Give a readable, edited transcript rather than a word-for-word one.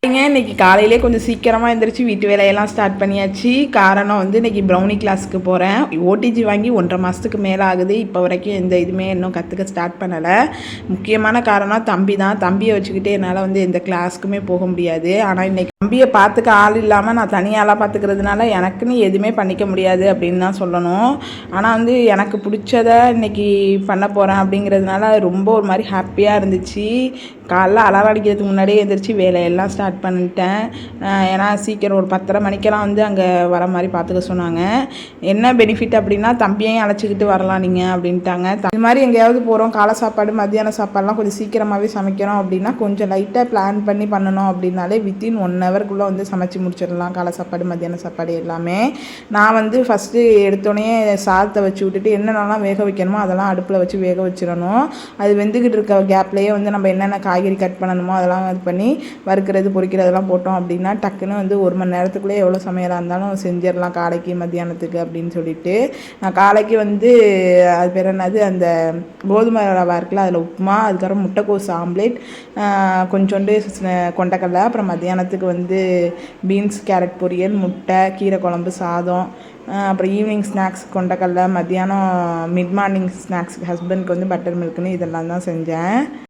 இன்னைக்கு காலையிலே கொஞ்சம் சீக்கிரமாக எழுந்திரிச்சு வீட்டு வேலையெல்லாம் ஸ்டார்ட் பண்ணியாச்சு. காரணம் வந்து இன்றைக்கி ப்ரௌனி கிளாஸுக்கு போகிறேன். ஓடிஜி வாங்கி 1.5 மாதத்துக்கு மேலே ஆகுது. இப்போ வரைக்கும் எந்த இதுவுமே இன்னும் கற்றுக்க ஸ்டார்ட் பண்ணலை. முக்கியமான காரணம் தம்பி தான். தம்பியை வச்சுக்கிட்டே என்னால் வந்து எந்த கிளாஸுக்குமே போக முடியாது. ஆனால் இன்றைக்கி தம்பியை பார்த்துக்க ஆள் இல்லாமல் நான் தனியாலாம் பார்த்துக்கிறதுனால எனக்குன்னு எதுவுமே பண்ணிக்க முடியாது அப்படின்னு தான் சொல்லணும். ஆனால் வந்து எனக்கு பிடிச்சதை இன்றைக்கி பண்ண போகிறேன் அப்படிங்கிறதுனால ரொம்ப ஒரு மாதிரி ஹாப்பியாக இருந்துச்சு. காலைல அலாரம் அடிக்கிறதுக்கு முன்னாடியே எழுந்திரிச்சு வேலையெல்லாம் ஸ்டார்ட் பண்ணிட்டேன். ஏன்னா சீக்கிரம் ஒரு 10:30 மணிக்கெல்லாம் வந்து அங்கே வர மாதிரி பார்த்துக்க சொன்னாங்க. என்ன பெனிஃபிட் அப்படின்னா தம்பியையும் அழைச்சிக்கிட்டு வரலாம் நீங்கள் அப்படின்ட்டாங்க. இது மாதிரி எங்கேயாவது போகிறோம், காலை சாப்பாடு மத்தியான சாப்பாடுலாம் கொஞ்சம் சீக்கிரமாகவே சமைக்கிறோம் அப்படின்னா கொஞ்சம் லைட்டாக பிளான் பண்ணி பண்ணணும் அப்படின்னாலே வித்தின் 1 ஹவருக்குள்ளே வந்து சமைச்சு முடிச்சிடலாம். காலை சாப்பாடு மத்தியான சாப்பாடு எல்லாமே. நான் வந்து ஃபஸ்ட்டு எடுத்தோடனே சாதத்தை வச்சு விட்டுட்டு என்னென்னலாம் வேக வைக்கணுமோ அதெல்லாம் அடுப்பில் வச்சு வேக வச்சிடணும். அது வெந்துக்கிட்டு இருக்க கேப்லேயே வந்து நம்ம என்னென்ன காய்கறி கட் பண்ணணுமோ அதெல்லாம் இது பண்ணி வறுக்கிறது பொரிக்கிறதெல்லாம் போட்டோம் அப்படின்னா டக்குன்னு வந்து 1 மணி நேரத்துக்குள்ளே எவ்வளோ சமையலாக இருந்தாலும் செஞ்சிடலாம் காலைக்கு மத்தியானத்துக்கு அப்படின்னு சொல்லிட்டு நான் காலைக்கு வந்து அது பேர் என்னது அந்த கோதுமை ரவா இருக்குல்ல அதில் உப்புமா, அதுக்கப்புறம் முட்டைக்கோஸ் ஆம்லேட், கொஞ்சோண்டு கொண்டக்கடலை, அப்புறம் மத்தியானத்துக்கு வந்து பீன்ஸ் கேரட் பொரியல், முட்டை, கீரை குழம்பு, சாதம், அப்புறம் ஈவினிங் ஸ்நாக்ஸ் கொண்டக்கடலை, மத்தியானம் மிட் மார்னிங் ஸ்நாக்ஸ் ஹஸ்பண்ட்க்கு வந்து பட்டர் மில்க்னு இதெல்லாம் தான் செஞ்சேன்.